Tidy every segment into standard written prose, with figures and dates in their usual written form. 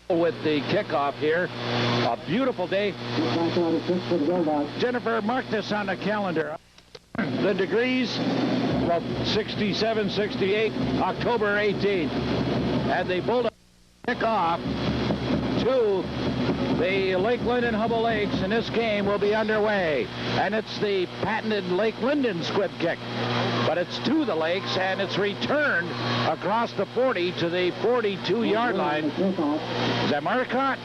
with the kickoff here. A beautiful day. Jennifer, mark this on the calendar. The degrees, well, 67, 68, October 18th. And the Bulldogs kick off to the Lake Linden Hubbell Lakes, and this game will be underway. And it's the patented Lake Linden squib kick. But it's to the lakes, and it's returned across the 40 to the 42-yard line. Is that Marcotte?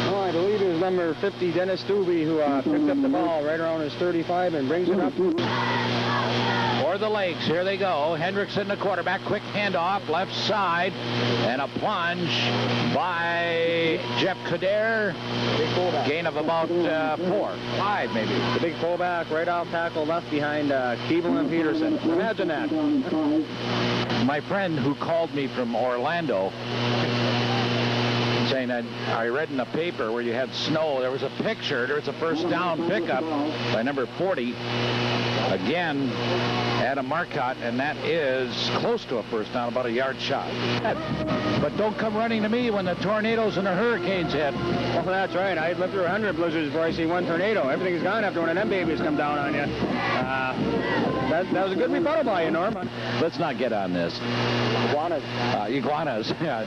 Oh, I believe it was number 50, Dennis Stubbe, who picked up the ball right around his 35 and brings it up. For the Lakes, here they go. Hendrickson, the quarterback, quick handoff, left side, and a plunge by Jeff Kader. Gain of about 4, 5 maybe. The big fullback right off tackle left behind Keeble and Peterson. Imagine that. My friend who called me from Orlando, saying that I read in the paper where you had snow, there was a picture, there's a first down pickup by number 40. Again, Adam Marcotte, and that is close to a first down, about a yard shot. But don't come running to me when the tornadoes and the hurricanes hit. Well, that's right. I've lived through 100 blizzards before I see one tornado. Everything's gone after one of them babies come down on you. That was a good rebuttal by you, Norm. Let's not get on this. Iguanas. Iguanas, yeah.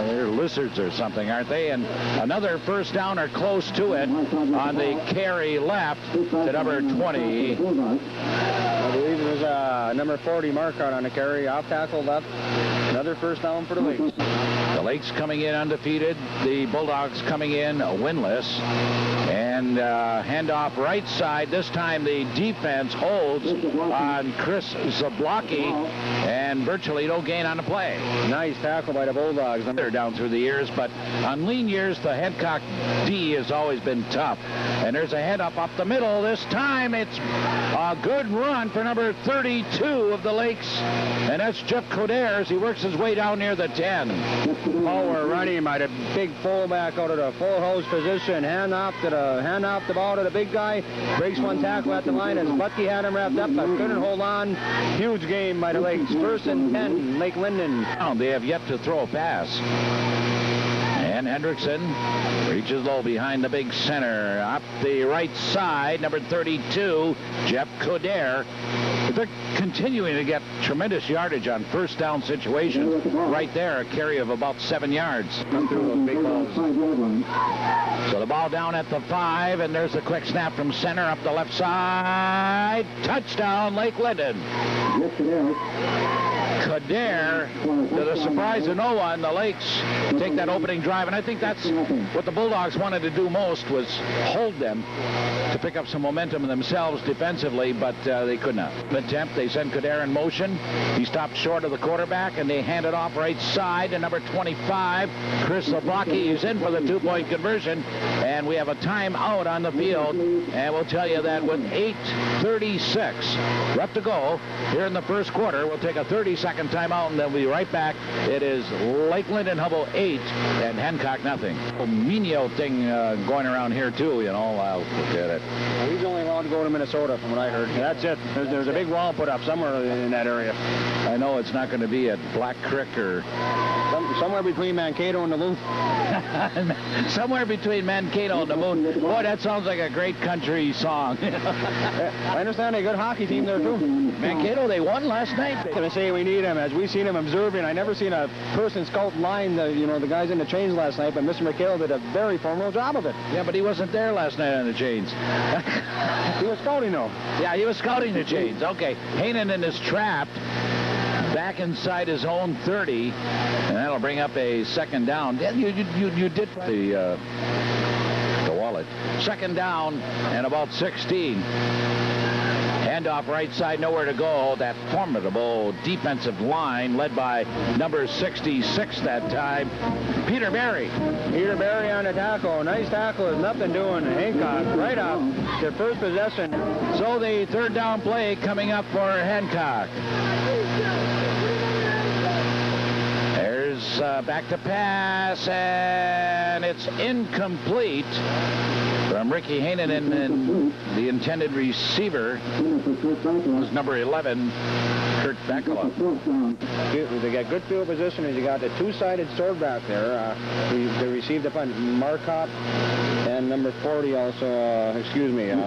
They're lizards or something, aren't they? And another first down or close to it on the carry left to number 20. I believe it was number 40 Marcotte on the carry, off tackle left. Another first down for the Lakes. The Lakes coming in undefeated. The Bulldogs coming in winless. And handoff right side. This time the defense holds on Chris Zablocki, and virtually no gain on the play. Nice tackle by the Bulldogs. They're down through the years, but on lean years, the Hancock D has always been tough. And there's a head up the middle. This time it's a good run for number 32 of the Lakes, and that's Jeff Coder as he works his way down near the 10. Power running by the big fullback out of the full house position. Hand off the ball to the big guy. Breaks one tackle at the line as Butke had him wrapped up, but couldn't hold on. Huge game by the Lakes. First and 10, Lake Linden. They have yet to throw a pass. And Hendrickson reaches low behind the big center. Up the right side, number 32, Jeff Coder. They're continuing to get tremendous yardage on first down situations. Right there, a carry of about 7 yards. So the ball down at the 5, and there's a quick snap from center up the left side. Touchdown, Lake Linden. Kader, to the surprise of no one, the Lakes take that opening drive, and I think that's what the Bulldogs wanted to do most, was hold them to pick up some momentum themselves defensively, but they could not. Attempt, they send Kader in motion. He stopped short of the quarterback, and they hand it off right side to number 25, Chris Zablocki. He's in for the 2-point conversion, and we have a timeout on the field, and we'll tell you that with 8:36 left to go here in the first quarter, we'll take a 30-second timeout, and then we'll be right back. It is Lake Linden Hubbell 8 and Hancock nothing. A Minio thing going around here too, you know. I'll forget it. Well, he's only allowed to go to Minnesota from what I heard. That's it. There's a big wall put up somewhere in that area. I know it's not going to be at Black Creek or somewhere between Mankato and Duluth. Somewhere between Mankato and Duluth. Boy, that sounds like a great country song. I understand a good hockey team there too. Mankato, they won last night. I'm going to say we need him. As we've seen him observing, I never seen a person scout line the guys in the chains last night, but Mr. McHale did a very formidable job of it. Yeah, but he wasn't there last night on the chains. He was scouting though. Yeah, he was scouting the chains. Okay, Hainanen is trapped back inside his own 30, and that'll bring up a second down. You did the wallet. Second down and about 16. Handoff right side, nowhere to go. That formidable defensive line led by number 66 that time, Peter Berry. Peter Berry on the tackle. Nice tackle. There's nothing doing. Hancock right up to first possession. So the third down play coming up for Hancock. There's Lakes back to pass, and it's incomplete from Ricky Hanen, and the intended receiver was number 11, Kurt Bekela. They got good field position as you got the two-sided sword back there. They received up on Marcotte and number 40 also,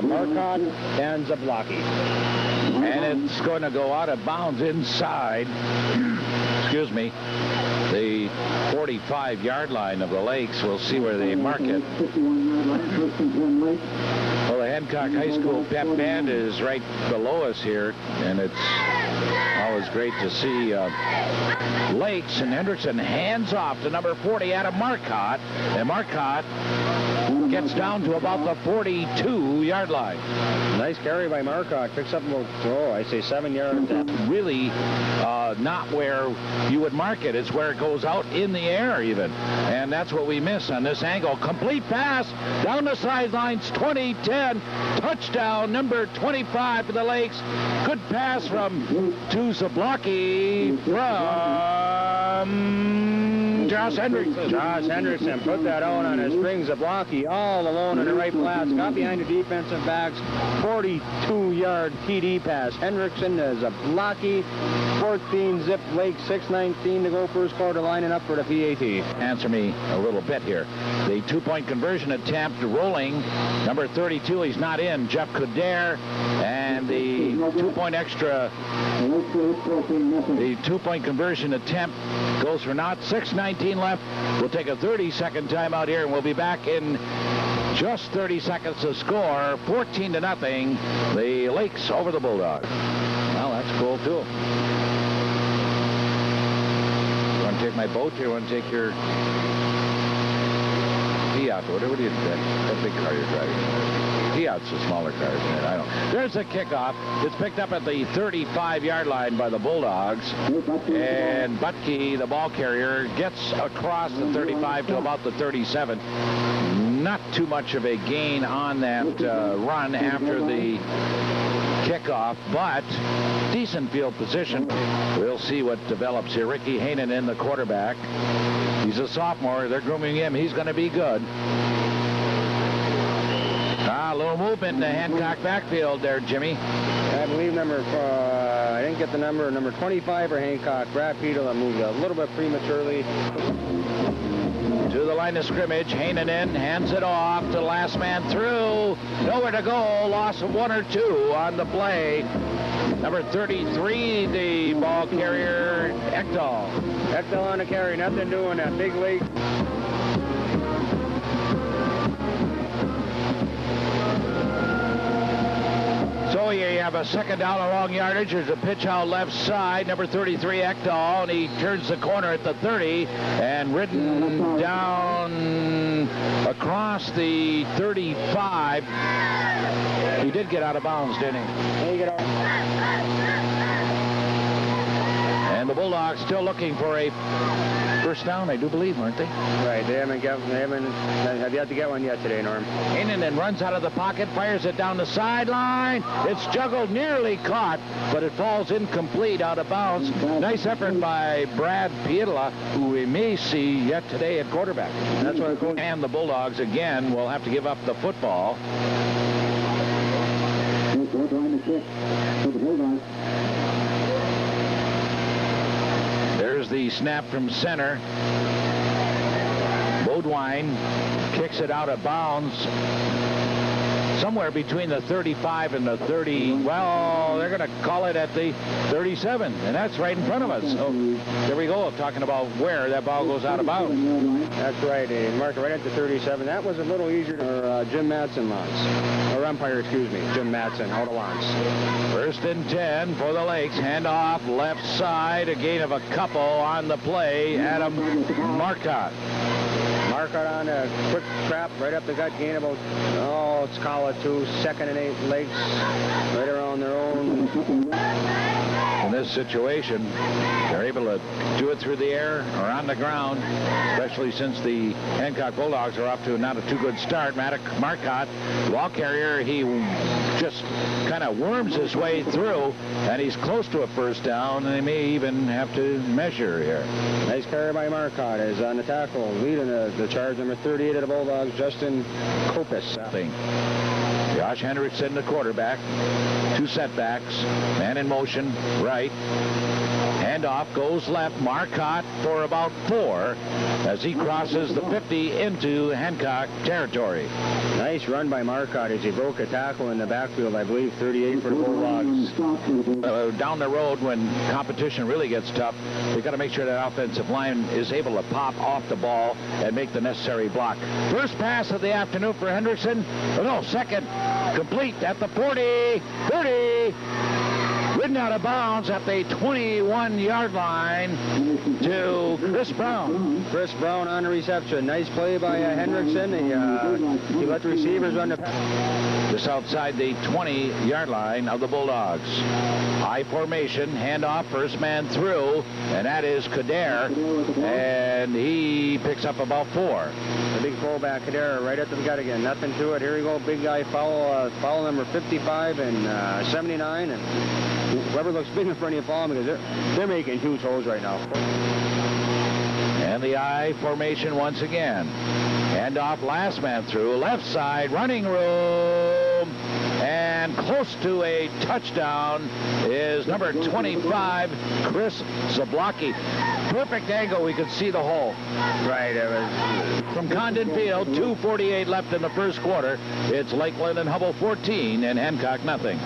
Marcotte and Zablocki. And it's going to go out of bounds inside, the 45-yard line of the Lakes. We'll see where they mark it. Well, the Hancock High School pep band is right below us here, and it's always great to see Lakes, and Hendrickson hands off to number 40 out of Marcotte, and Marcotte gets down to about the 42-yard line. Nice carry by Marcotte. Picks up about, 7 yards. Really not where you would mark it. It's where it goes out in the air even. And that's what we miss on this angle. Complete pass down the sidelines, 20-10. Touchdown, number 25 for the Lakes. Good pass from Zablocki from Josh Hendrickson. Josh Hendrickson put that out on his string. Zablocki all alone in the right flats. Got behind the defensive backs. 42-yard TD pass. Hendrickson to Zablocki. 14 zip. Lake 6:19 to go first quarter, lining up for the PAT. Answer me a little bit here. The two-point conversion attempt rolling. Number 32, he's not in. Jeff Coderre. And the two-point conversion attempt goes for naught. 6:19 left. We'll take a 30-second timeout here, and we'll be back in just 30 seconds to score. 14-0. The Lakes over the Bulldogs. Well, that's cool, too. You want to take my boat, or you want to take your Fiat? What do you think? That big car you're driving. Fiat's a smaller car, isn't it? I don't know. There's a kickoff. It's picked up at the 35-yard line by the Bulldogs. And Butke, the ball carrier, gets across the 35 to about the 37. Not too much of a gain on that run after the kickoff, but decent field position. We'll see what develops here. Ricky Hanen in the quarterback. He's a sophomore. They're grooming him. He's going to be good. A little movement in the Hancock backfield there, Jimmy. I believe I didn't get the number 25 for Hancock. Brad Peterle moved a little bit prematurely. To the line of scrimmage, Hanen in, hands it off to the last man through. Nowhere to go, loss of 1 or 2 on the play. Number 33, the ball carrier, Ekdahl. Ekdahl on the carry, nothing doing that big league. So here you have a second down, a long yardage. There's a pitch out left side. Number 33, Ekdahl, and he turns the corner at the 30 and ridden down across the 35. He did get out of bounds, didn't he? And the Bulldogs still looking for a first down, I do believe, aren't they? Right, they have yet to get one yet today, Norm. Hanen then runs out of the pocket, fires it down the sideline. It's juggled, nearly caught, but it falls incomplete, out of bounds. Nice effort by Brad Pietla, who we may see yet today at quarterback. That's what it's going. And the Bulldogs again will have to give up the football. There's the snap from center. Bodwine kicks it out of bounds. Somewhere between the 35 and the 30. Well, they're going to call it at the 37, and that's right in front of us. So there we go, talking about where that ball goes out of bounds. That's right. They marked it right at the 37. That was a little easier for Jim Matson launch. Or umpire, Jim Matson, out of launch. 1st and 10 for the Lakes. Handoff left side. A gain of a couple on the play. Adam Marcotte. Marcotte on a quick trap right up the gut, gain about, let's call it 2, 2nd and 8 Lakes right around their own. in this situation. They're able to do it through the air or on the ground, especially since the Hancock Bulldogs are off to not a too good start. Marcotte, ball carrier, he just kind of worms his way through, and he's close to a first down, and they may even have to measure here. Nice carry by Marcotte is on the tackle, leading the charge, number 38 of the Bulldogs, Justin Kopis. Josh Hendrickson, the quarterback. 2 setbacks. Man in motion, right. Handoff goes left. Marcotte for about 4 as he crosses the 50 into Hancock territory. Nice run by Marcotte as he broke a tackle in the backfield, I believe 38 for the Bulldogs. Down the road, when competition really gets tough, they've got to make sure that offensive line is able to pop off the ball and make the necessary block. First pass of the afternoon for Hendrickson. Oh, no, second. Complete at the 40, 30. Ridden out of bounds at the 21-yard line to Chris Brown. Chris Brown on the reception. Nice play by Hendrickson. He let the receivers run the pass. Just outside the 20-yard line of the Bulldogs. High formation, handoff, first man through, and that is Kader, and he picks up about 4. The big fullback Kader right at the gut again. Nothing to it. Here we go. Big guy foul number 55 and 79, and whoever looks big in front of you, follow them, because they're making huge holes right now. And the I formation once again. Handoff, last man through, left side, running room, and close to a touchdown is number 25, Chris Zablocki. Perfect angle, we could see the hole. Right, it was from Condon Field, 2:48 left in the first quarter. It's Lakeland and Hubbell 14 and Hancock nothing.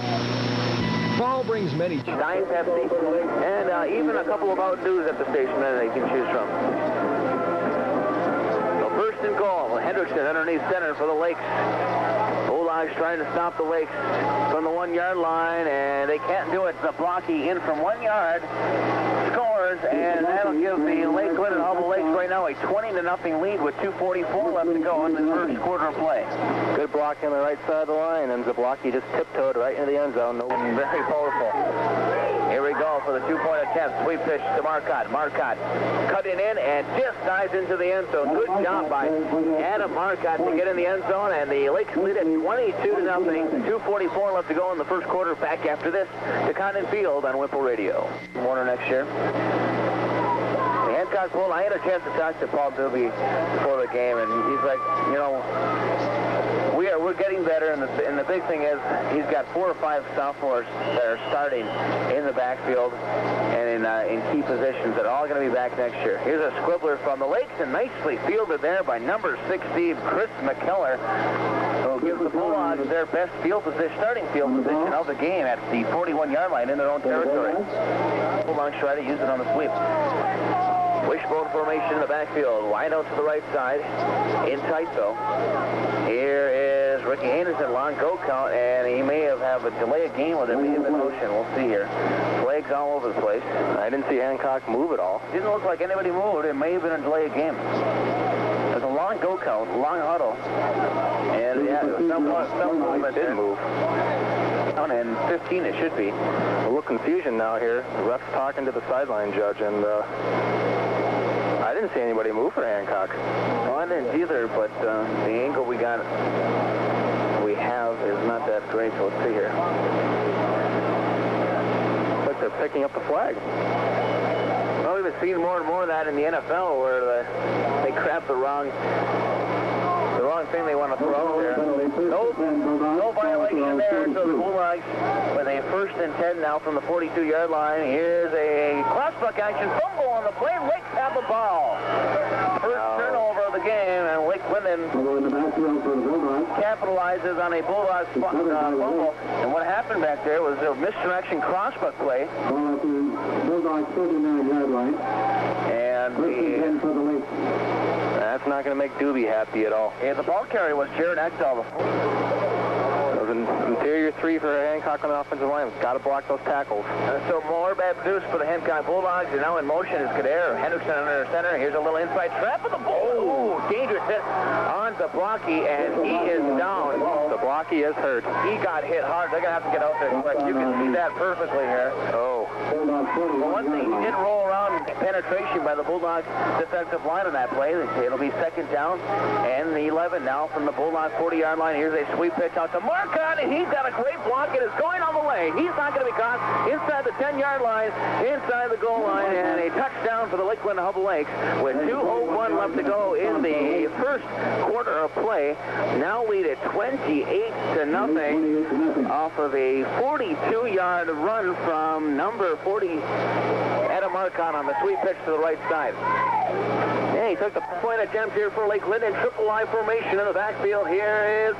Fall brings many Giant Pepsi, and even a couple of Mountain Dews at the station that they can choose from. So first and goal, Hendrickson underneath center for the Lakes. Bulldogs trying to stop the Lakes from the 1-yard line, and they can't do it. Zablocki in from 1 yard, scores, and that'll give the Lakeland and Hubbell Lakes right now a 20-0 lead with 2:44 left to go in the first quarter of play. Good block on the right side of the line, and Zablocki just tiptoed right into the end zone. Very powerful. Here we go for the 2-point attempt. Sweep pitch to Marcotte. Marcotte cutting in and just dives into the end zone. Good job by Adam Marcotte to get in the end zone, and the Lakes lead at 22-0. 2:44 left to go in the first quarter. Back after this to Condon Field on Whipple Radio. Warner next year. The Hancock Bull, I had a chance to talk to Paul Doobie before the game, and he's like, you know, we're getting better, and the big thing is he's got 4 or 5 sophomores that are starting in the backfield and in key positions that are all going to be back next year. Here's a squibbler from the Lakes, and nicely fielded there by number 60, Chris McKellar, who gives the Bulldogs their best field position, starting field position of the game at the 41-yard line in their own territory. Bulldogs try to use it on the sweep. Wishbone formation in the backfield. Wide out to the right side. In tight, though. Here is Ricky Anderson, long go count, and he may have a delay of game with it being in motion. We'll see here. Flags all over the place. I didn't see Hancock move at all. Didn't look like anybody moved. It may have been a delay of game. There's a long go count, long huddle. And yeah, some movement did move. And 15 it should be. A little confusion now here. The ref's talking to the sideline judge, and I didn't see anybody move for Hancock. Well, I didn't either, but the angle we have is not that great, so let's see here. Looks like they're picking up the flag. Well, we've been seeing more and more of that in the NFL, where they crap the wrong thing they want to throw there. No violation there, so the Bulldogs with a 1st and 10 now from the 42-yard line. Here's a crossbuck action, fumble on the play. Lakes have the ball. First turnover of the game, and Linden capitalizes on a Bulldogs fumble. And what happened back there was a misdirection crossbuck play. Bulldogs 39-yard line. And that's not going to make Doobie happy at all. Yeah, the ball carrier was Jared Ekdahl. It was Here are your 3 for Hancock on the offensive line. Got to block those tackles. So more bad news for the Hancock Bulldogs. They're now in motion as Kader. Henderson under center. Here's a little inside trap of the ball. Ooh, dangerous hit on Zablocki, and he is down. Zablocki is hurt. He got hit hard. They're going to have to get out there quick. You can see that perfectly here. Oh. Well, one thing, he did roll around penetration by the Bulldogs defensive line on that play. It'll be second down and 11 now from the Bulldog 40-yard line. Here's a sweep pitch out to Marcotte, and he's got a great block. It is going on the way. He's not going to be caught inside the 10-yard line, inside the goal line, and a touchdown for the Lakeland Hubbell Lakes with 2:01 left to go in the first quarter of play. Now lead at 28-0 off of a 42-yard run from number 40, Adam Marcotte, on the sweep pitch to the right side. Yeah, he took the point attempt here for Lake Linden. Triple I formation in the backfield. Here is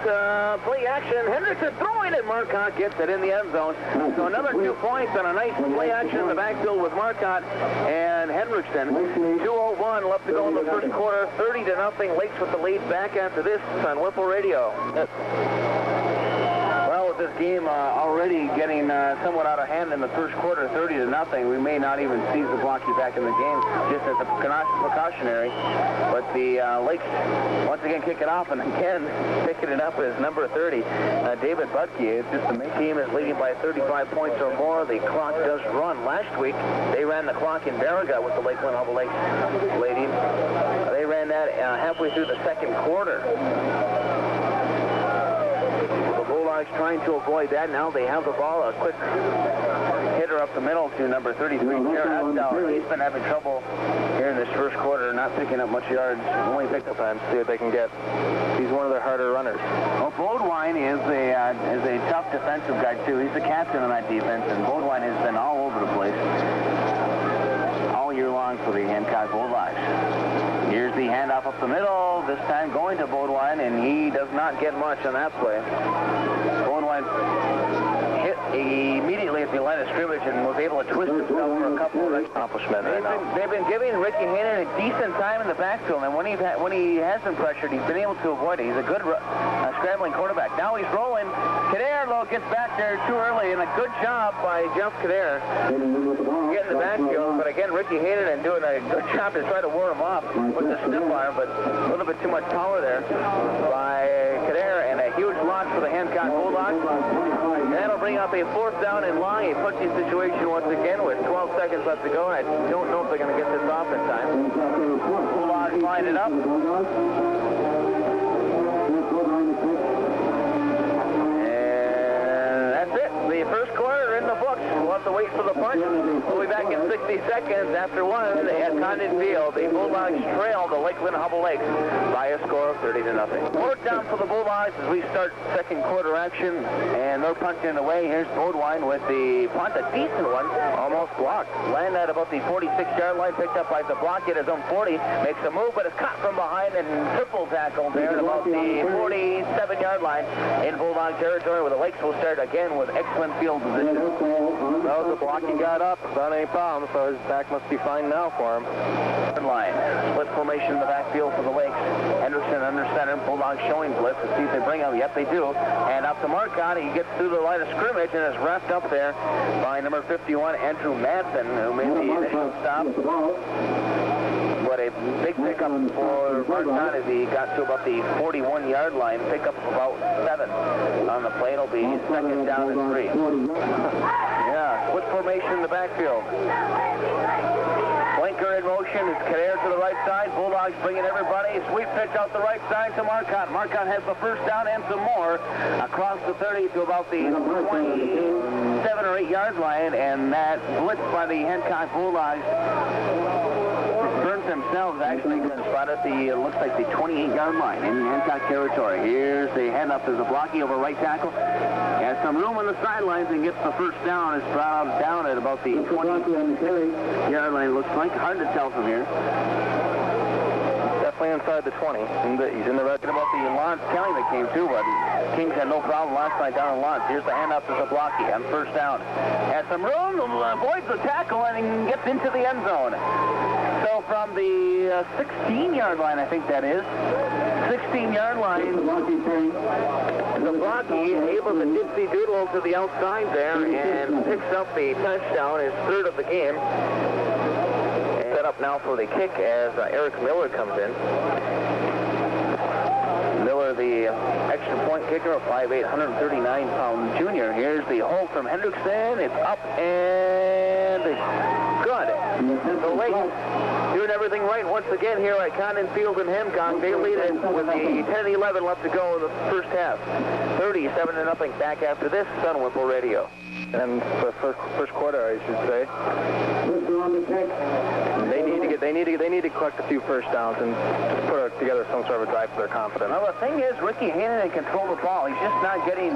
play action. Hendrickson throwing it. Marcotte gets it in the end zone. So another 2 points on a nice play action in the backfield with Marcotte and Hendrickson. 2:01 left to go in the first quarter. 30-0. Lakes with the lead. Back after this on Whipple Radio. With this game already getting somewhat out of hand in the first quarter, 30-0, we may not even see Zablocki back in the game, just as a precautionary. But the Lakes once again kick it off, and again picking it up is number 30, David Butke. It's just the main team is leading by 35 points or more. The clock does run. Last week they ran the clock in Barriga with the Lakeland Hubbell Lakes leading. They ran that halfway through the second quarter. Trying to avoid that. Now they have the ball. A quick hitter up the middle to number 33, Jared Hubbell. He's been having trouble here in this first quarter, not picking up much yards. Only picked up time. See what they can get. He's one of their harder runners. Well, Bodwine is a tough defensive guy too. He's the captain on that defense, and Bodwine has been all over the place all year long for the Hancock Bulldogs. Here's the handoff up the middle, this time going to Bodwine, and he does not get much on that play. Bodwine hit immediately at the line of scrimmage and was able to twist himself for a couple of accomplishments. They've been giving Ricky Hannon a decent time in the backfield, and when he has been pressured, he's been able to avoid it. He's a good scrambling quarterback. Now he's rolling. Kader, though, gets back there too early, and a good job by Jeff Kader getting the backfield. But again, Ricky Hannon doing a good job to try to ward him off with the stiff arm, but a little bit too much power there by Kader, and a huge loss for the Hancock Bulldogs. And that'll bring up a fourth down and long, a punching situation once again with 12 seconds left to go. I don't know if they're going to get this off in time. Bulldogs line it up. The first quarter in the books. We'll have to wait for the punch. We'll be back in 60 seconds after one at Condon Field. The Bulldogs trail the Lakeland Hubbell Lakes by a score of 30-0. Fourth down for the Bulldogs as we start second quarter action, and they're punching away. Here's Bodwine with the punt, a decent one, almost blocked. Landed at about the 46-yard line, picked up by Zablocki at his own 40. Makes a move, but is caught from behind and triple tackled there at about the 47-yard line in Bulldog territory, where the Lakes will start again with excellent field position. Well, Zablocki got up without any problem, so his back must be fine now for him. Line. Split formation in the backfield for the Lakes. Henderson under center. Bulldogs showing blitz to see if they bring him. Yep, they do. And up to Marcotte. He gets through the line of scrimmage and is wrapped up there by number 51, Andrew Madsen, who made the initial stop. But a big pickup for Marcotte as he got to about the 41-yard line. Pickup of about 7 on the play. It'll be second down and 3. Yeah, split formation in the backfield. Blinker in motion. It's Kader to the right side. Bulldogs bringing everybody. Sweep pitch out the right side to Marcotte. Marcotte has the first down and some more across the 30 to about the 27 or 8-yard line, and that blitz by the Hancock Bulldogs themselves actually got spot at the, looks like the 28-yard line in Hancock territory. Here's the handoff to Zablocki over right tackle. Has some room on the sidelines and gets the first down. It's brought down at about the 20-yard line. Looks like hard to tell from here. Definitely inside the 20. He's in the red. About the Lance Kelly that came too, but Kings had no problem last night down in Lance. Here's the handoff to Zablocki on first down. Has some room, avoids the tackle, and gets into the end zone. So from the 16-yard line, I think that is, 16-yard line. Zablocki able to dipsy doodle to the outside there and picks up the touchdown, his third of the game. And set up now for the kick as Eric Miller comes in. Miller, the extra point kicker, a 5'8", 139-pound junior. Here's the hold from Hendrickson. It's up and good. The Lakes doing everything right once again here at Condon Field in Hancock. They lead it with the 10-11 left to go in the first half. 37-0 back after this on Whipple Radio. And for first quarter, I should say. They need to collect a few first downs and just put together some sort of a drive for their confidence. Well, the thing is, Ricky Hannon can control the ball. He's just not getting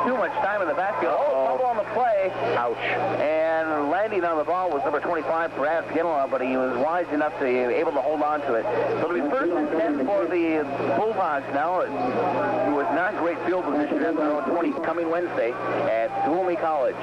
too much time in the backfield. Fumble on the play. Ouch. And landing on the ball was number 25, Brad Paginola, but he was wise enough to be able to hold on to it. So it'll be first and 10 for the Bulldogs now. It was not great field position at their own 20 coming Wednesday at Suomi College.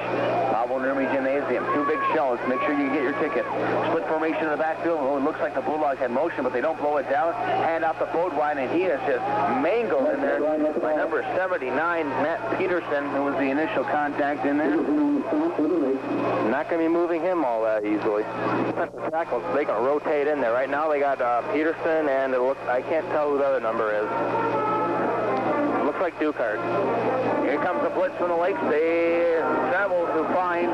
Pablo Nurmi Gymnasium. Two big shells. Make sure you get your ticket. Split formation in the backfield. Oh, it looks like the Bulldogs had motion, but they don't blow it down. Hand off the Bodwine, and he is just mangled in there by number 79, Matt Peterson, who was the initial contact in there. Not going to be moving him all that easily. Defensive tackles, they can rotate in there. Right now they got Peterson, and I can't tell who the other number is. Looks like Dukart. Here comes the blitz from the Lakes. They travel to find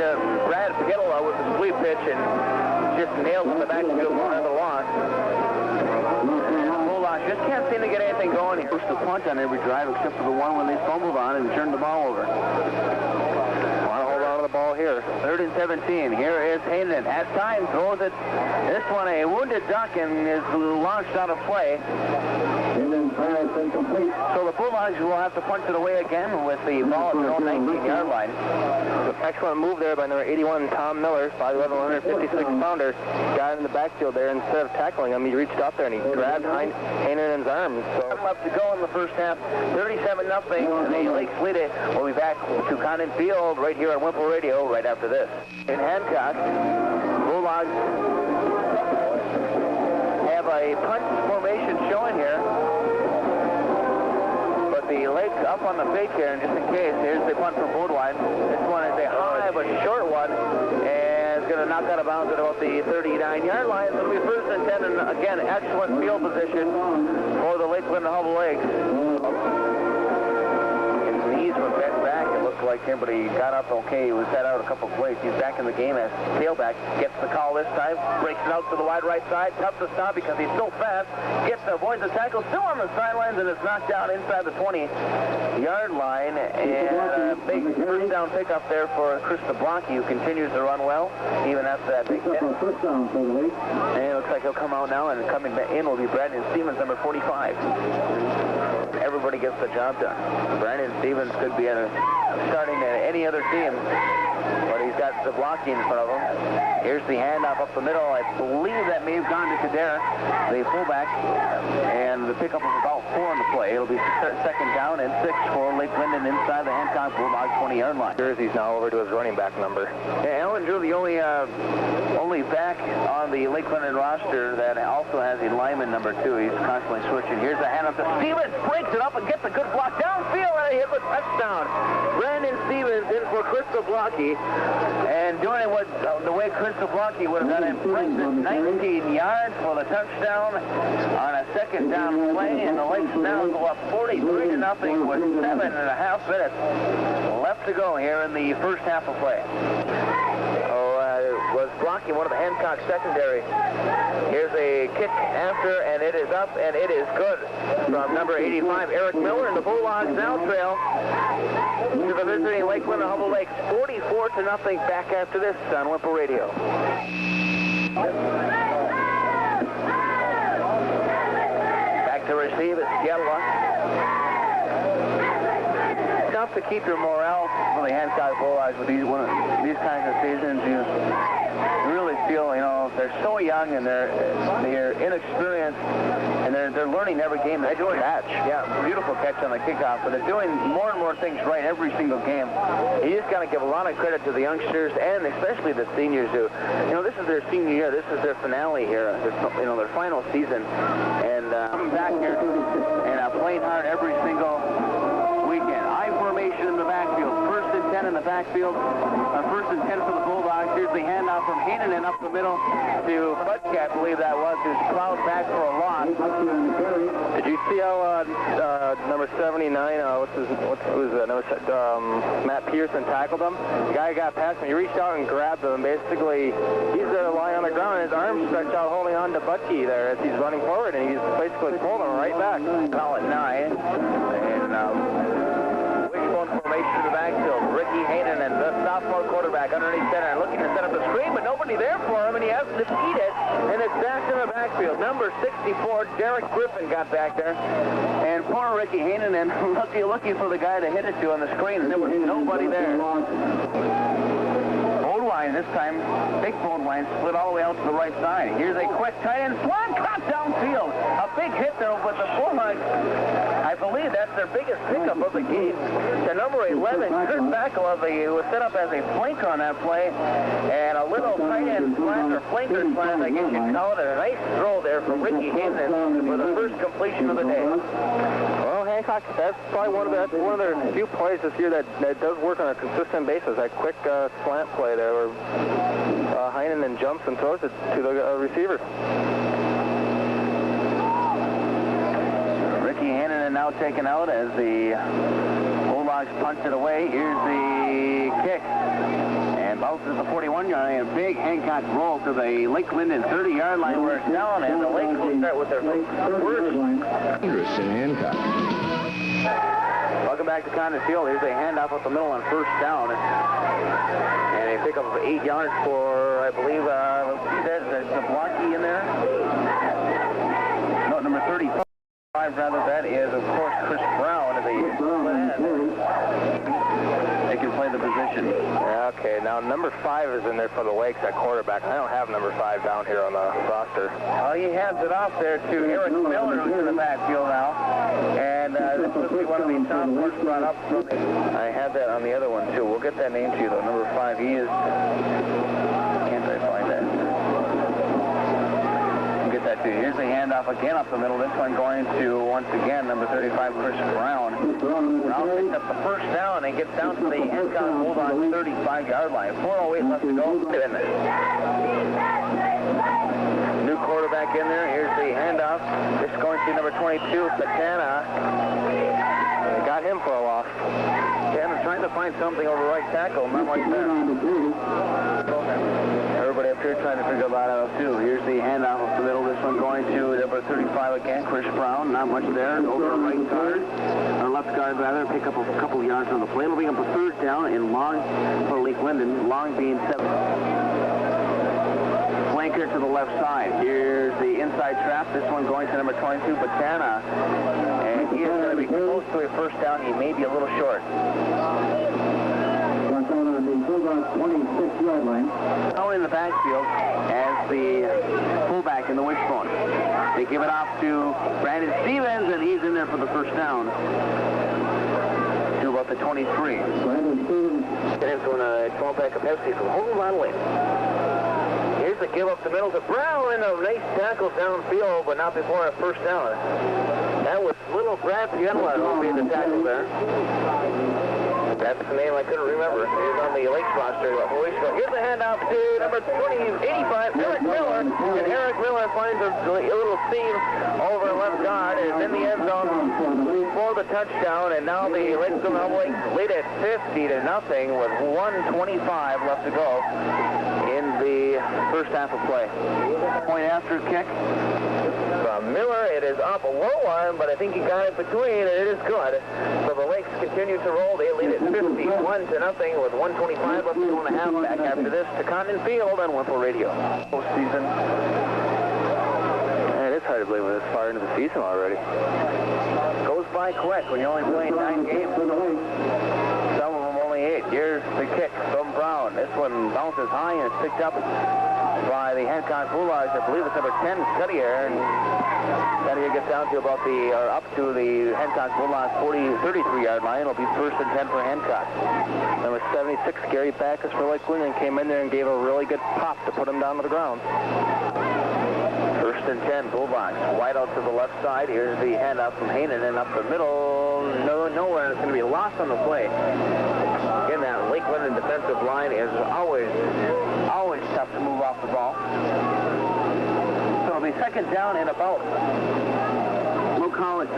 Brad Paginola with the sweep pitch and just nails in the backfield for another loss. Bulldogs just can't seem to get anything going here. Pushed the punt on every drive except for the one when they fumbled on and turned the ball over. Want to hold on to the ball here. 3rd and 17. Here is Hayden. At times throws it. This one a wounded duck and is launched out of play. So the Bulldogs will have to punch it away again with the ball at their own 19-yard line. Excellent move there by number 81, Tom Miller, 5'11", 156-pounder. Got in the backfield there. Instead of tackling him, he reached up there and he grabbed Heinen's arms. So left to go in the first half. 37-0. The Lakes lead it. We'll be back to Condon Field right here on Whipple Radio right after this. In Hancock, Bulldogs have a punt formation showing here. The Lakes up on the fake here, and just in case, here's the punt from Bodwine. This one is a high but short one, and it's going to knock out of bounds at about the 39-yard line. It'll be 1st and 10, and again, excellent field position for the Lakeland Hubbell Lakes. His knees were bent back, it looked like him, but he got up okay. He was set out a couple of plays. He's back in the game as tailback. Gets the call this time, breaks it out to the wide right side. Tough to stop because he's so fast. Avoids the tackle, still on the sidelines, and it's knocked down inside the 20-yard line. And a big first down pickup there for Chris Zablocki, who continues to run well, even after that big hit. And it looks like he'll come out now, and coming in will be Brandon Stevens, number 45. Everybody gets the job done. Brandon Stevens could be starting at any other team, but he's got Zablocki in front of him. Here's the handoff up the middle. I believe that may have gone to Kadar, the fullback, and the pickup of about 4 on the play. It'll be 2nd down and 6 for Lake Linden inside the Hancock Bulldogs 20-yard line. Jersey's now over to his running back number. Yeah, Alan Drew, the only back on the Lake Linden roster that also has a lineman number 2. He's constantly switching. Here's the handoff to Stevens, breaks it up and gets a good block downfield, and he hits a touchdown. Brandon Stevens in for Chris Zablocki, and doing what the way Chris Zablocki would have done, impressive 19 yards for the touchdown on a 2nd down play, and the Lakes now go up 43-0 with 7.5 minutes left to go here in the first half of play. Was blocking one of the Hancock secondary. Here's a kick after, and it is up, and it is good from number 85, Eric Miller, and the Bulldogs now trail to the visiting Lakeland and Hubbell Lakes, 44-0 back after this on Whipple Radio. Back to receive is Yella. Tough to keep your morale for the Hancock Bulldogs with these kinds of seasons. You really feel, they're so young and they're inexperienced, and they're learning every game. They're doing catch. Yeah, beautiful catch on the kickoff, but they're doing more and more things right every single game. You just got to give a lot of credit to the youngsters and especially the seniors who, this is their senior year. This is their finale here. Their final season, and coming back here and backfield. First and 10 for the Bulldogs. Here's the handoff from Hainanen up the middle to Budke, I believe that was, who's plowed back for a loss. Did you see how number 79, Matt Pearson tackled him? The guy got past him. He reached out and grabbed him. Basically, he's lying on the ground, and his arms stretched out, holding on to Budke there as he's running forward, and he's basically pulling him right back. Call it 9. And wishbone formation to the backfield. Ricky Hainanen, the sophomore quarterback, underneath center, looking to set up the screen, but nobody there for him, and he has to defeat it, and it's back in the backfield. Number 64, Derek Griffin got back there, and poor Ricky Hainanen looking for the guy to hit it to on the screen, and there was nobody there. Line this time, big phone line split all the way out to the right side. Here's a quick tight end slant, caught downfield. A big hit there, but the Bulldogs, I believe that's their biggest pickup of the game. To number 11, Kurt Bakalov, who was set up as a flanker on that play, and a little tight end slant, or flanker slant, I guess you'd call it. A nice throw there from Ricky Hainanen for the first completion of the day. Well, Hancock, that's probably one of their few plays this year that does work on a consistent basis. That quick slant play there, where Hainanen jumps and throws it to the receiver. Ricky Hainanen now taken out as the Bulldogs punch it away. Here's the kick. And bounces the 41-yard line. A big Hancock roll to the Lake Linden 30-yard line where it's down, and the Lakes will start with their first. Dangerous in Hancock. Welcome back to Condon Field. Here's a handoff up the middle on first down. And a pickup of 8 yards for, I believe, let's see, there's the blocky in there. No, number 35, rather, that is, of course, Chris Brown at the split end. They can play the position. Yeah, okay, now number 5 is in there for the Lakes at quarterback. I don't have number 5 down here on the roster. Well, he hands it off there to Eric Miller, who's in the backfield now. And this must be one of the sophomores brought up from the... I had that on the other one, too. We'll get that name to you, though. Number 5, he is... Can't I find that? We'll get that to you. Here's the handoff again up the middle. This one going to, once again, number 35, Chris Brown. Brown picks up the first down and gets down to the Hancock Bulldogs 35-yard line. 4:08 left to go. New quarterback in there. Here's the handoff. This is going to number 22, Satana. Got him for a loss. Satana trying to find something over right tackle. Not much there. Everybody up here trying to figure that out, too. Here's the handoff up the middle. This one going to number 35 again, Chris Brown. Not much there. Over right guard. Or left guard, rather. Pick up a couple yards on the play. It'll be up a third down and long for Lake Linden. Long being 7. Flanker to the left side. Here's the inside trap. This one going to number 22, Batana. And he is going to be close to a first down. He may be a little short. On the Bulldogs 26-yard line. Now in the backfield as the fullback in the wishbone. They give it off to Brandon Stevens, and he's in there for the first down. To about the 23. Brandon Stevens. And it's going to fall back up Pepsi from home on Lane. Here's the give up the middle to Brown, and a nice tackle downfield, but not before a first down. That was little Brad Pietla who made the tackle there. That's the name I couldn't remember. He was on the Lakes roster a couple weeks ago. Here's the handoff to number 85, Eric Miller. And Eric Miller finds a little seam over left guard and is in the end zone for the touchdown. And now the Lakes lead at 50-0 with 1:25 left to go in the first half of play. Point after kick. Miller, it is up a low one, but I think he got it between, and it is good. So the Lakes continue to roll. They lead at 51-0 with 1:25 left to go in the half. Back after this to Condon Field on Wimple Radio. Postseason. Man, it's hard to believe we're this far into the season already. Goes by quick when you're only playing 9 games. Some of them only 8. Here's the kick from Brown. This one bounces high and it's picked up by the Hancock Bulldogs. I believe it's number 10, Scuddier, and Scuddier gets down to about up to the Hancock Bulldogs 33-yard line. It'll be first and 10 for Hancock. Number 76, Gary Backus for Lake Linden, came in there and gave a really good pop to put him down to the ground. First and 10, Bulldogs. Wide out to the left side. Here's the handoff from Hainan, and up the middle. Nowhere. It's going to be lost on the play. Again, that Lake Linden defensive line is always tough to move off the ball. So it'll be second down and about. We'll call it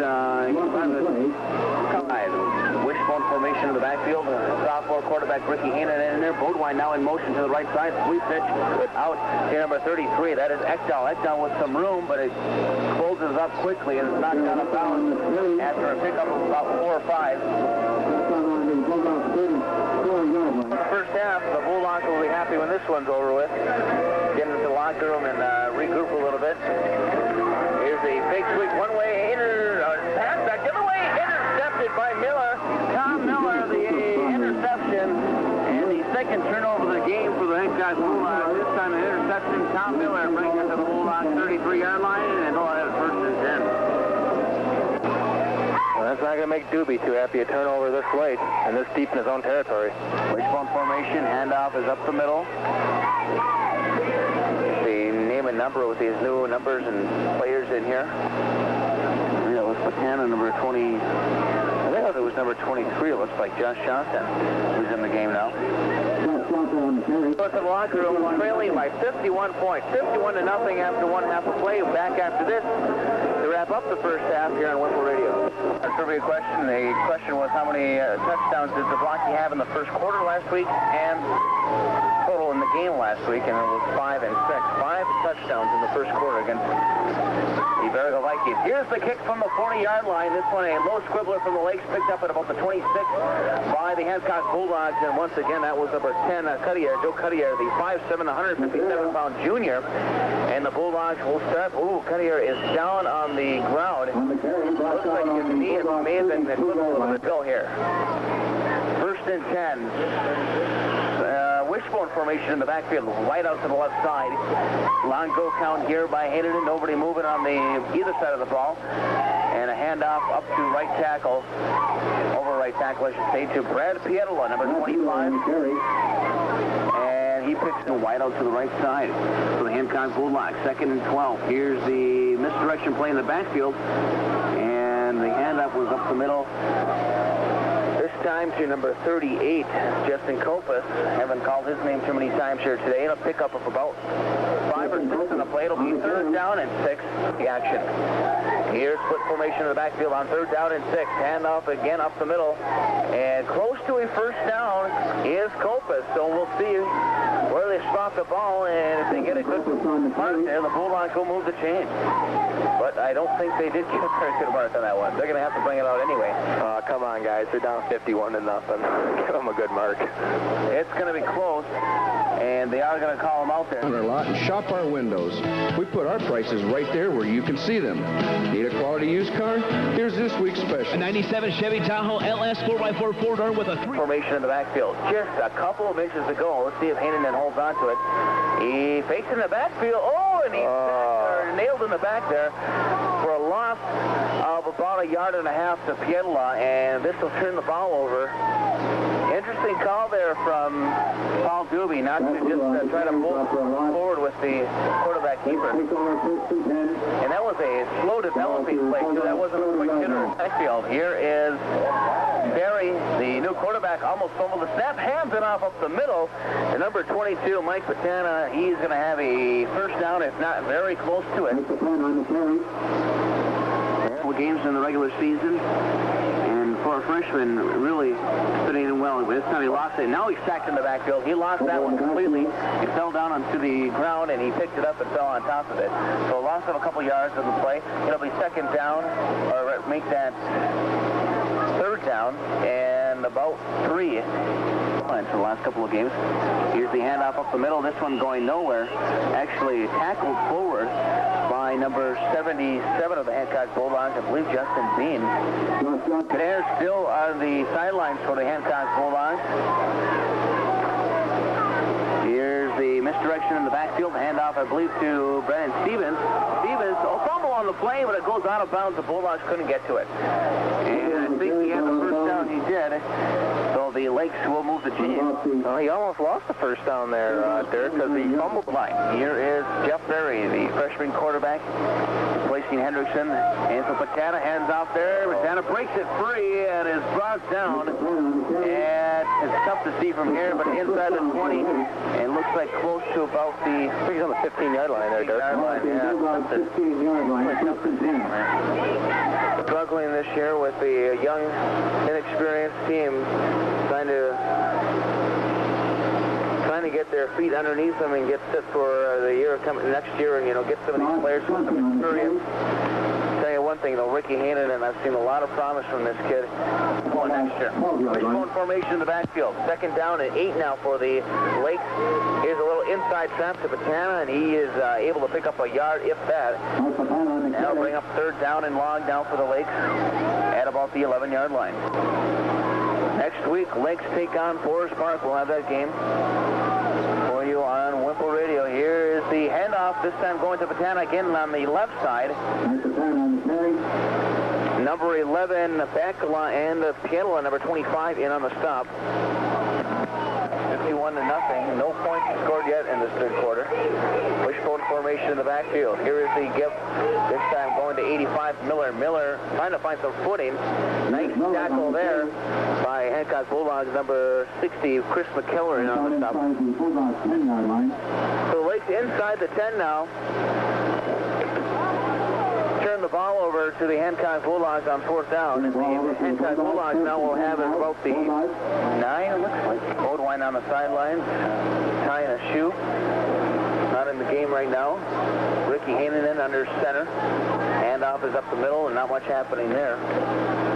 wishbone formation in the backfield. Sophomore quarterback Ricky Hainan in there. Bodwine now in motion to the right side. Sweep pitch out to number 33. That is Ekdahl. Ekdahl with some room, but it closes up quickly and is knocked out of bounds after a pickup of about 4 or 5. In the first half, the Bulldogs will be happy when this one's over with. Get into the locker room and regroup a little bit. Here's the big sweep one-way. Pass back the other way. Intercepted by Miller. Tom Miller, the interception. And the second turnover of the game for the Hancock Bulldogs. This time an interception. Tom Miller brings it to the Bulldogs 33-yard line and they'll have it first and 10. Well, that's not going to make Doobie too happy. A turnover this late and this deep in his own territory. Wishbone formation. Handoff is up the middle. The name and number with these new numbers and players in here. That was Patana, number 20. I think it was number 23. It looks like Josh Johnson, who's in the game now. So it's in the locker room, trailing by 51 points. 51 to nothing after one half of play. Back after this to wrap up the first half here on Whipple Radio. Our trivia question. The question was how many touchdowns did the Blocky have in the first quarter last week and total in the game last week, and it was 5 and 6. 5 touchdowns in the first quarter against the Baraga Vikings. Here's the kick from the 40-yard line. This one a low squibbler from the Lakes, picked up at about the 26 by the Hancock Bulldogs, and once again that was number 10, Joe Cuddier, the 5'7", 157-pound junior, and the Bulldogs will start. Cuddier is down on the ground. Looks like his knee may have been equivalent of a go here. First and 10. Wishbone formation in the backfield, wide out to the left side. Long go count here by Hainan. Nobody moving on the either side of the ball. And a handoff up to right tackle, over right tackle, I should say, to Brad Pietola, number 25. And he picks the wide out to the right side for the Hancock Bulldogs. Second and 12. Here's the misdirection play in the backfield. And the handoff was up the middle. Time to number 38, Justin Kopus. Haven't called his name too many times here today. A pickup of about 5 or 6 on the play. It'll be third down and 6. The action. Here's split formation in the backfield on third down and 6. Handoff again up the middle. And close to a first down is Kopus. So we'll see where they spot the ball. And if they get a good mark there, the Bulldogs will move the chain. But I don't think they did get a very good mark on that one. They're going to have to bring it out anyway. Come on, guys. They're down 51 to nothing. Give them a good mark. It's going to be close, and they are going to call them out there. On our lot and shop our windows. We put our prices right there where you can see them. Need a quality used car? Here's this week's special. A 97 Chevy Tahoe LS 4x4 4-door with a 3. Formation in the backfield. Just a couple of inches to go. Let's see if Hainan holds on to it. He fakes in the backfield. And he's nailed in the back there for a loss of about 1.5 yards to Pietola, and this will turn the ball over. Interesting call there from Paul Doobie, not to just try to move forward with the quarterback keeper. And that was a slow developing play, too. That wasn't a quick hitter in backfield. Here is Barry, the new quarterback, almost fumbled the snap, hands it off up the middle. And number 22, Mike Patana, he's going to have a first down, if not very close to it. Couple games in the regular season, and for a freshman, really fitting in well. This time he lost it. Now he's sacked in the backfield. He lost that one completely. He fell down onto the ground, and he picked it up and fell on top of it. So a loss of a couple yards of the play. It'll be second down, or make that third down, and about 3 for the last couple of games. Here's the handoff up the middle. This one going nowhere. Actually tackled forward by number 77 of the Hancock Bulldogs, I believe Justin Bean. They're still on the sidelines for the Hancock Bulldogs. Here's the misdirection in the backfield. The handoff, I believe, to Brandon Stevens. Stevens, fumble on the play, but it goes out of bounds. The Bulldogs couldn't get to it. And I think he had the first down. He did. So the Lakes will move the chain. Well, he almost lost the first down there, Derek, because he fumbled. Line. Here is Jeff Berry, the freshman quarterback, placing Hendrickson. And for Patana, hands off there. Patana breaks it free and is brought down. And it's tough to see from here, but inside the 20, and looks like close to about the... I think he's on the 15-yard line there, Derek. Struggling this year with the young, inexperienced team trying to get their feet underneath them and get set for the year coming next year, and get some of these players with some experience. Tell you one thing though, Ricky Hannon, and I've seen a lot of promise from this kid going next year. Wishbone formation in the backfield. Second down and 8 now for the Lakes. Here's a little inside trap to Patana, and he is able to pick up a yard, if that. That'll bring up third down and long now for the Lakes at about the 11-yard line. Next week, Lakes take on Forest Park. We'll have that game for you on Whipple Radio. Here is the handoff, this time going to Patana again on the left side. Number 11, Bacala, and Pianola, number 25, in on the stop. 51-0. No points scored yet in this third quarter. Wishbone formation in the backfield. Here is the give. This time going to 85, Miller. Miller trying to find some footing. Nice tackle there by Hancock Bulldogs, number 60, Chris McKellar, in on the stop. So the Lakes inside the 10 now. Turn the ball over to the Hancock Bulldogs on fourth down. And the Hancock Bulldogs now will have it about the 9, it looks like. Bodwine on the sidelines, tying a shoe. Not in the game right now. Ricky Hainen under center. Handoff is up the middle, and not much happening there.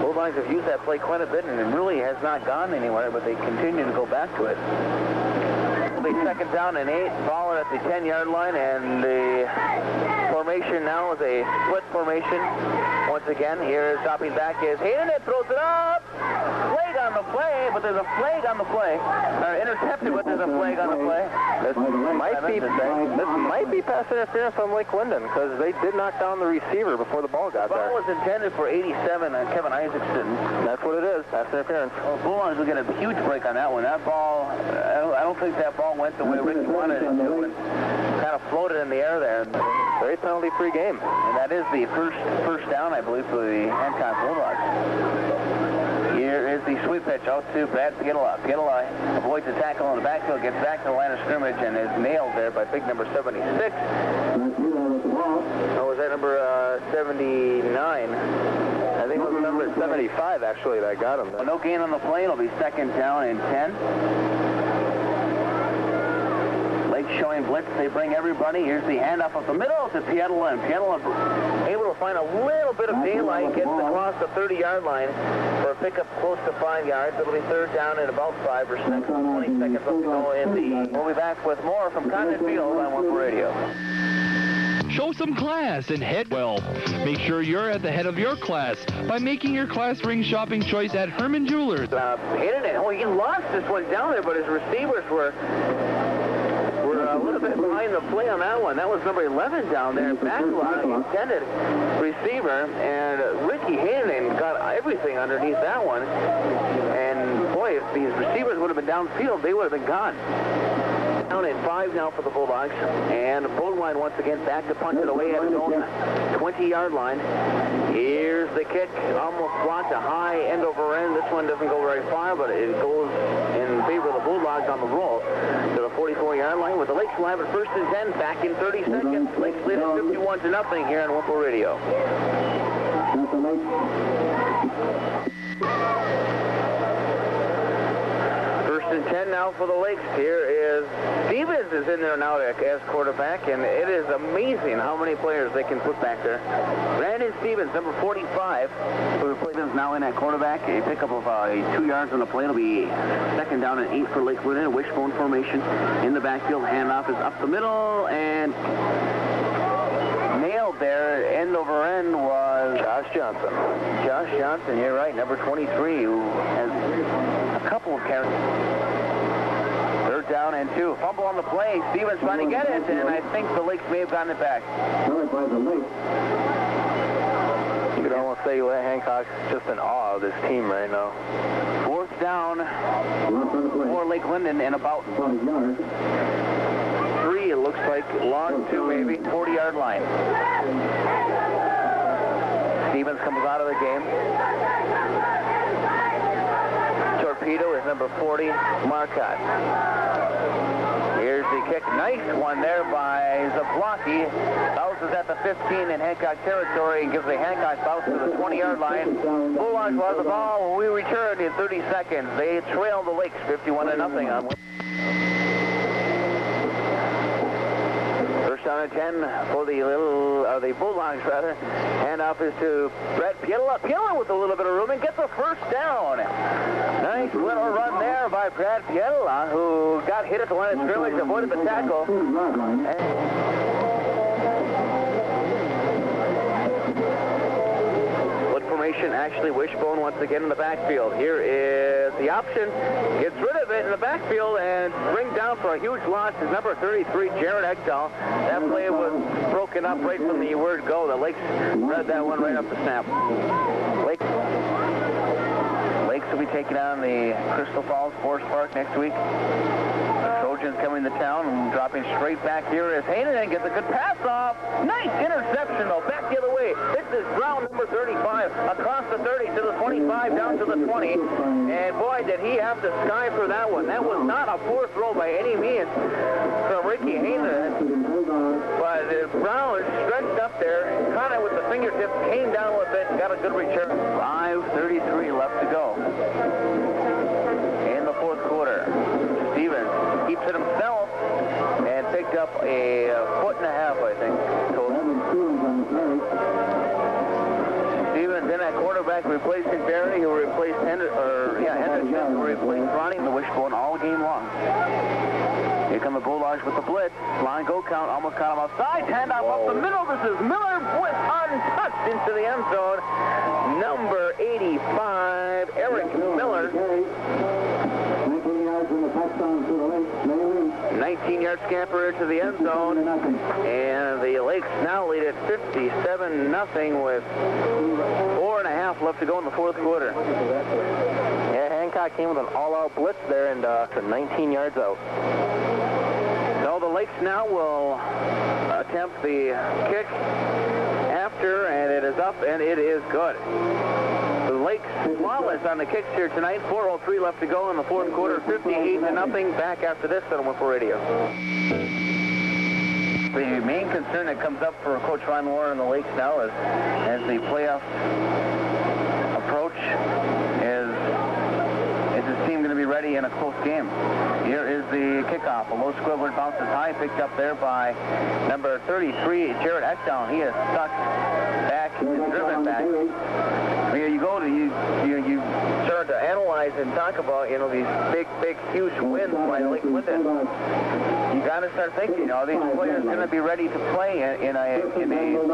Bulldogs have used that play quite a bit, and it really has not gone anywhere, but they continue to go back to it. It'll be second down and 8. Ball at the 10-yard line, and the formation now is a split formation. Once again, here stopping back is Hayden. It throws it up. Flag on the play, but there's a flag on the play. Intercepted, but there's a flag on the play. This might be pass interference on Lake Linden, because they did knock down the receiver before the ball got there. The ball was intended for 87, and Kevin Isaacson. That's what it is, pass interference. Well, Bulldogs will get a huge break on that one. That ball, I don't think that ball went the way Ricky wanted it to, and kind of floated in the air there. Very penalty-free game. And that is the first down, I believe, for the Hancock Bulldogs. Here is the sweep pitch out to Brad Pianola. Pianola avoids the tackle in the backfield, gets back to the line of scrimmage, and is nailed there by big number 76. Or was that number 79? I think it was number 75, actually, that got him. No gain on the play. It'll be second down and 10. Showing blitz, they bring everybody. Here's the handoff up the middle to Pianola, and Pianola able to find a little bit of daylight, gets across the 30-yard line for a pickup close to 5 yards. It'll be third down and about 5 or 6, 20 seconds left to go in the... We'll be back with more from Condon Field on Whipple Radio. Show some class and head well. Make sure you're at the head of your class by making your class ring shopping choice at Herman Jewelers. Hit it. Oh, he lost this one down there, but his receivers were a little bit behind the play on that one. That was number 11 down there, Bacala, intended receiver, and Ricky Hannon got everything underneath that one. And boy, if these receivers would have been downfield, they would have been gone. Down at 5 now for the Bulldogs, and Bodwine once again back to punch it away at his own 20-yard line. Here's the kick, almost blocked, a high end over end. This one doesn't go very far, but it goes in favor of the Bulldogs on the roll to the 44-yard line, with the Lakes live at first and 10, back in 30 seconds. Lakes lead at 51-0 here on Whipple Radio. First and 10 now for the Lakes. Here is Stevens is in there now as quarterback, and it is amazing how many players they can put back there. Brandon Stevens, number 45, who is now in at quarterback. A pickup of 2 yards on the play. It'll be second down and 8 for Lake Linden. Wishbone formation in the backfield. Handoff is up the middle, and nailed there. End over end was Josh Johnson. Josh Johnson, you're right, number 23, who has a couple of carries. Third down and 2. Fumble on the play. Stevens trying to get it, and I think the Lakes may have gotten it back. You could almost say Hancock's just in awe of this team right now. 4th down for Lake Linden and about 3, it looks like, long to maybe 40-yard line. Stevens comes out of the game. Torpedo is number 40, Marcotte. Here's the kick. Nice one there by Zablocki. Bounces at the 15 in Hancock territory and gives the Hancock bounce to the 20-yard line. Bulldogs will have the ball when we return in 30 seconds. They trail the Lakes 51-0 on. First down and 10 for the Bulldogs, rather. Handoff is to Brett Pietila. Pietila with a little bit of room and gets a first down. Nice little run there by Brad Pietila, who got hit at the line of scrimmage, avoided the tackle. Formation, actually Wishbone once again in the backfield. Here is the option. Gets rid of it in the backfield and brings down for a huge loss is number 33, Jared Ekdahl. That play was broken up right from the word go. The Lakes read that one right off the snap. Lakes will be taking on the Crystal Falls Forest Park next week. The Trojans coming to town and dropping straight back here as Hayden gets a good pass off. Nice interception though, back the other way. This is Brown, number 35, across the 30 to the 25, down to the 20. And boy, did he have the sky for that one. That was not a poor throw by any means from Ricky Hayden. But Brown stretched up there, caught it with the fingertips, came down with it, got a good return. 5:33 left to go in the fourth quarter. Stevens keeps it himself and picked up a 1.5 feet, I think, total. Stevens in at quarterback replacing Barry, who replaced Henderson, who replaced Ronnie in the Wishbone all game long. Here come the Bulldogs with the blitz. Line go count, almost caught him outside. Handoff up the middle. This is Miller with untouched into the end zone. Number 85, Eric Miller. 19-yard scamper into the end zone. And the Lakes now lead at 57-0 with 4.5 left to go in the fourth quarter. Yeah, Hancock came with an all-out blitz there and 19 yards out. So the Lakes now will attempt the kick after, and it is up, and it is good. The Lakes flawless on the kicks here tonight. 4:03 left to go in the fourth quarter. 58-0. Back after this on Whipple Radio. The main concern that comes up for Coach Ron Warren and the Lakes now is as the playoff approach is this team going to be ready in a close game? Here is the kickoff. A low squibbler bounces high, picked up there by number 33, Jared Ekdahl. He is stuck back, driven back. Here you go to you start to analyze and talk about these big, huge wins by Lake Linden. You got to start thinking, are these players going to be ready to play in a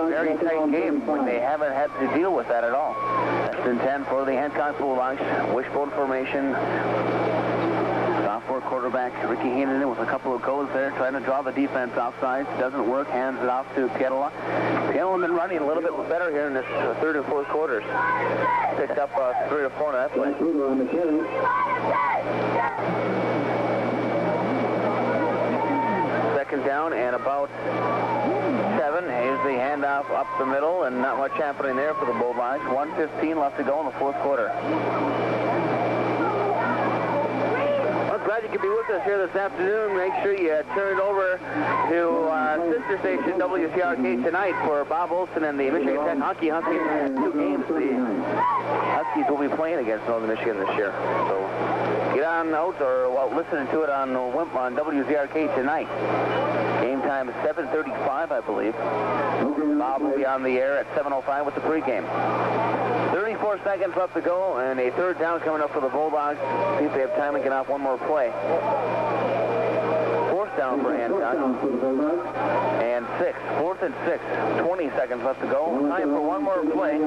very tight game when they haven't had to deal with that at all? That's in 10 for the Hancock Bulldogs. Wishbone formation. Sophomore quarterback Ricky Hayden with a couple of goes there, trying to draw the defense outside. Doesn't work. Hands it off to Pietila. Pietila been running a little bit better here in this third and fourth quarters. Picked up 3 or 4 in that play. Second down and about 7. Here's the handoff up the middle, and not much happening there for the Bulldogs. 1:15 left to go in the fourth quarter. Glad you could be with us here this afternoon. Make sure you turn it over to sister station WCRK tonight for Bob Olson and the Michigan Tech Hockey Huskies. 2 games the Huskies will be playing against Northern Michigan this year. So get on out or listen to it on WCRK tonight. Game time is 7:35, I believe. Bob will be on the air at 7:05 with the pregame. 34 seconds left to go, and a third down coming up for the Bulldogs. See if they have time to get off one more play. Fourth down for Hancock. And 6. 4th and 6. 20 seconds left to go. Time for one more play.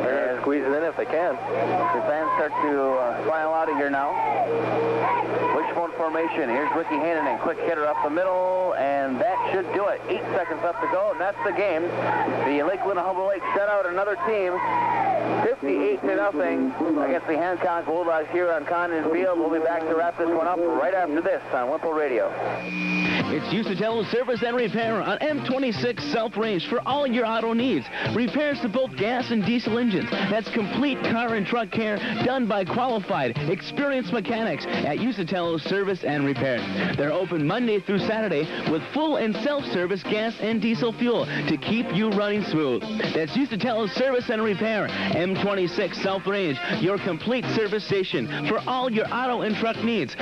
As squeeze it in if they can. The fans start to file out of here now. Wishbone formation. Here's Ricky Hannon, quick hitter up the middle, and that should do it. 8 seconds up to go, and that's the game. The Lakeland Hubbell Lake shut out another team, 58-0 against the Hancock Bulldogs here on Condon Field. We'll be back to wrap this one up right after this on Whipple Radio. It's Usatello Service and Repair on M26 South Range for all your auto needs. Repairs to both gas and diesel engines. That's complete car and truck care done by qualified, experienced mechanics at Usatello Service and Repair. They're open Monday through Saturday with full and self-service gas and diesel fuel to keep you running smooth. That's Usatello Service and Repair, M26 South Range, your complete service station for all your auto and truck needs.